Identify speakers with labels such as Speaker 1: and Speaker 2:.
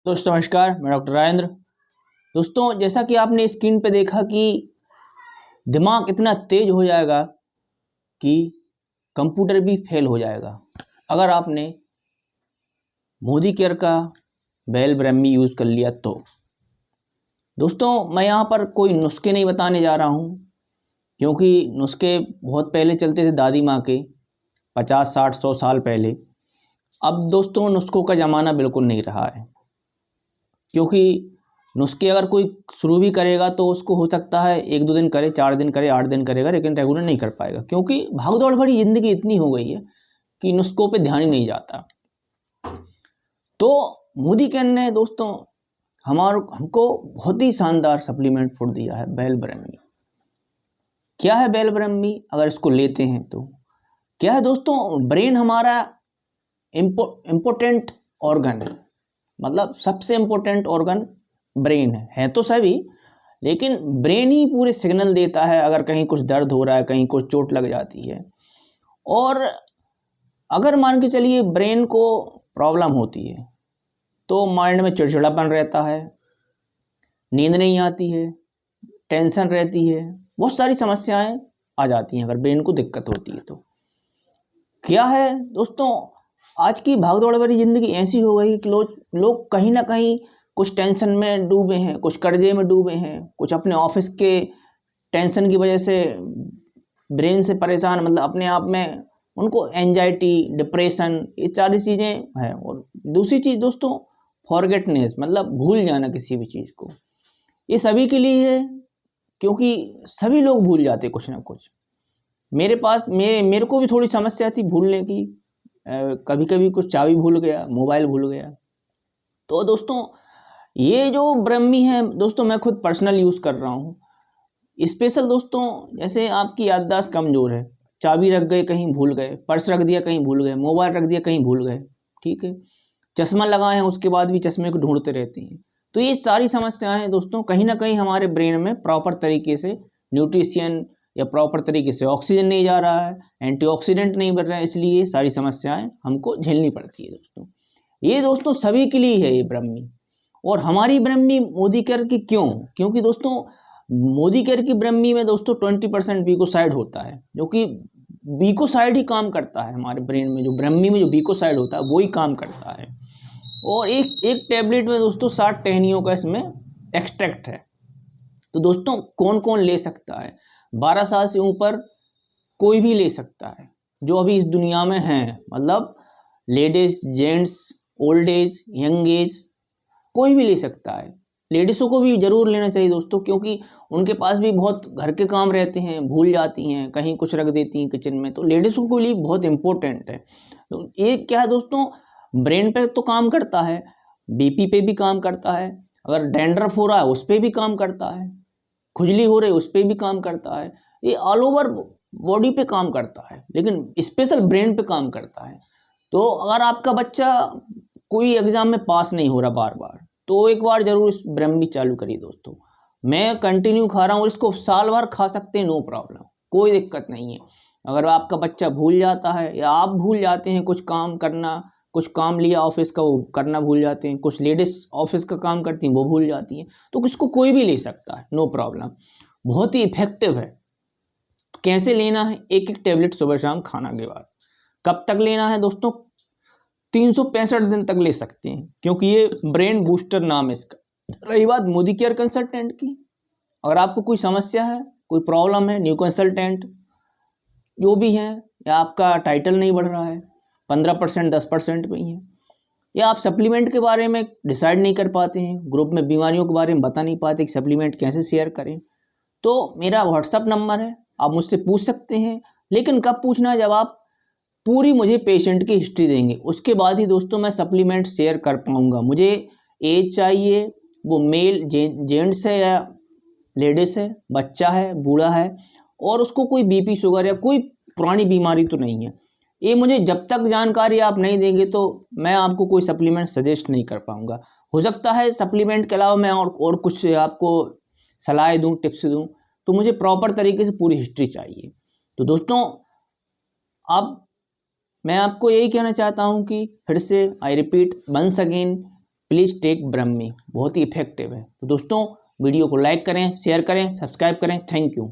Speaker 1: दोस्तों नमस्कार, मैं डॉक्टर राजेंद्र। दोस्तों, जैसा कि आपने स्क्रीन पे देखा कि दिमाग इतना तेज हो जाएगा कि कंप्यूटर भी फेल हो जाएगा अगर आपने मोदी केयर का बेल ब्रह्मी यूज़ कर लिया तो। दोस्तों, मैं यहाँ पर कोई नुस्खे नहीं बताने जा रहा हूँ, क्योंकि नुस्खे बहुत पहले चलते थे, दादी माँ के 50, 60, 100 साल पहले। अब दोस्तों नुस्खों का ज़माना बिल्कुल नहीं रहा है, क्योंकि नुस्खे अगर कोई शुरू भी करेगा तो उसको हो सकता है 1-2 दिन करे, 4 दिन करे, 8 दिन करेगा, लेकिन रेगुलर नहीं कर पाएगा, क्योंकि भागदौड़ भरी ज़िंदगी इतनी हो गई है कि नुस्खों पे ध्यान ही नहीं जाता। तो मोदी केयर ने दोस्तों हमको बहुत ही शानदार सप्लीमेंट फूड दिया है, बेल ब्रह्मी। क्या है बेल ब्रह्मी? अगर इसको लेते हैं तो क्या है दोस्तों, ब्रेन हमारा इम्पोर्टेंट ऑर्गन है, मतलब सबसे इम्पोर्टेंट ऑर्गन ब्रेन है तो सभी, लेकिन ब्रेन ही पूरे सिग्नल देता है अगर कहीं कुछ दर्द हो रहा है, कहीं कुछ चोट लग जाती है। और अगर मान के चलिए ब्रेन को प्रॉब्लम होती है तो माइंड में चिड़चिड़ापन रहता है, नींद नहीं आती है, टेंशन रहती है, बहुत सारी समस्याएं आ जाती हैं अगर ब्रेन को दिक्कत होती है तो। क्या है दोस्तों, आज की भागदौड़ भरी ज़िंदगी ऐसी हो गई कि लोग कहीं ना कहीं कुछ टेंशन में डूबे हैं, कुछ कर्जे में डूबे हैं, कुछ अपने ऑफिस के टेंशन की वजह से ब्रेन से परेशान, मतलब अपने आप में उनको एंजाइटी, डिप्रेशन, ये सारी चीज़ें हैं। और दूसरी चीज़ दोस्तों, फॉरगेटनेस, मतलब भूल जाना किसी भी चीज़ को। ये सभी के लिए है, क्योंकि सभी लोग भूल जाते कुछ ना कुछ। मेरे को भी थोड़ी समस्या थी भूलने की, कभी कभी कुछ चाबी भूल गया, मोबाइल भूल गया। तो दोस्तों ये जो ब्रह्मी है दोस्तों, मैं खुद पर्सनल यूज़ कर रहा हूँ स्पेशल। दोस्तों जैसे आपकी याददाश्त कमज़ोर है, चाबी रख गए कहीं भूल गए, पर्स रख दिया कहीं भूल गए, मोबाइल रख दिया कहीं भूल गए, ठीक है, चश्मा लगाए हैं उसके बाद भी चश्मे को ढूंढते रहते हैं। तो ये सारी समस्याएं दोस्तों कहीं ना कहीं हमारे ब्रेन में प्रॉपर तरीके से न्यूट्रिशन या प्रॉपर तरीके से ऑक्सीजन नहीं जा रहा है, एंटीऑक्सीडेंट नहीं बढ़ रहा है, इसलिए ये सारी समस्याएं हमको झेलनी पड़ती है दोस्तों। ये दोस्तों सभी के लिए है ये ब्रह्मी। और हमारी ब्रह्मी मोदी केयर की क्यों? क्योंकि दोस्तों मोदी केयर की ब्रह्मी में दोस्तों 20% बीकोसाइड होता है, जो कि बीकोसाइड ही काम करता है हमारे ब्रेन में। जो ब्रह्मी में जो बीकोसाइड होता है वो ही काम करता है। और एक एक टैबलेट में दोस्तों 60 टहनियों का इसमें एक्सट्रैक्ट है। तो दोस्तों कौन कौन ले सकता है? 12 साल से ऊपर कोई भी ले सकता है जो अभी इस दुनिया में है, मतलब ladies, gents, old age, young age, कोई भी ले सकता है। लेडीज़ों को भी ज़रूर लेना चाहिए दोस्तों, क्योंकि उनके पास भी बहुत घर के काम रहते हैं, भूल जाती हैं, कहीं कुछ रख देती हैं किचन में, तो लेडीज़ों के लिए बहुत इंपॉर्टेंट है। तो ये क्या है दोस्तों, ब्रेन पे तो काम करता है, बीपी पे भी काम करता है, अगर डैंड्रफ हो रहा है उस पर भी काम करता है, खुजली हो रही है उस पर भी काम करता है, ये ऑल ओवर बॉडी पे काम करता है, लेकिन स्पेशल ब्रेन पे काम करता है। तो अगर आपका बच्चा कोई एग्जाम में पास नहीं हो रहा बार बार, तो एक बार जरूर इस ब्रह्मी चालू करिए दोस्तों। मैं कंटिन्यू खा रहा हूँ, इसको साल भर खा सकते हैं, नो प्रॉब्लम, कोई दिक्कत नहीं है। अगर आपका बच्चा भूल जाता है या आप भूल जाते हैं कुछ काम करना, कुछ काम लिया ऑफिस का वो करना भूल जाते हैं, कुछ लेडीज ऑफिस का काम करती हैं वो भूल जाती हैं, तो इसको कोई भी ले सकता है, नो प्रॉब्लम, बहुत ही इफेक्टिव है। कैसे लेना है? एक एक टेबलेट सुबह शाम खाना के बाद। कब तक लेना है दोस्तों? 365 दिन तक ले सकते हैं, क्योंकि ये ब्रेन बूस्टर नाम है इसका। रही बात मोदी केयर कंसल्टेंट की, अगर आपको कोई समस्या है, कोई प्रॉब्लम है, न्यू कंसल्टेंट जो भी है, या आपका टाइटल नहीं बढ़ रहा है, 15%, 10% पे ही है, या आप सप्लीमेंट के बारे में डिसाइड नहीं कर पाते हैं, ग्रुप में बीमारियों के बारे में बता नहीं पाते कि सप्लीमेंट कैसे शेयर करें, तो मेरा व्हाट्सअप नंबर है, आप मुझसे पूछ सकते हैं। लेकिन कब पूछना है? जब आप पूरी मुझे पेशेंट की हिस्ट्री देंगे, उसके बाद ही दोस्तों मैं सप्लीमेंट शेयर कर पाऊंगा। मुझे एज चाहिए, वो मेल जेंट्स है या लेडीज है, बच्चा है, बूढ़ा है, और उसको कोई बीपी, शुगर या कोई पुरानी बीमारी तो नहीं है। ये मुझे जब तक जानकारी आप नहीं देंगे तो मैं आपको कोई सप्लीमेंट सजेस्ट नहीं कर पाऊंगा। हो सकता है सप्लीमेंट के अलावा मैं और कुछ आपको सलाह दूं, टिप्स दूं, तो मुझे प्रॉपर तरीके से पूरी हिस्ट्री चाहिए। तो दोस्तों अब मैं आपको यही कहना चाहता हूं कि फिर से I repeat once again please take Brahmi, बहुत ही इफेक्टिव है। तो दोस्तों वीडियो को लाइक करें, शेयर करें, सब्सक्राइब करें। Thank you.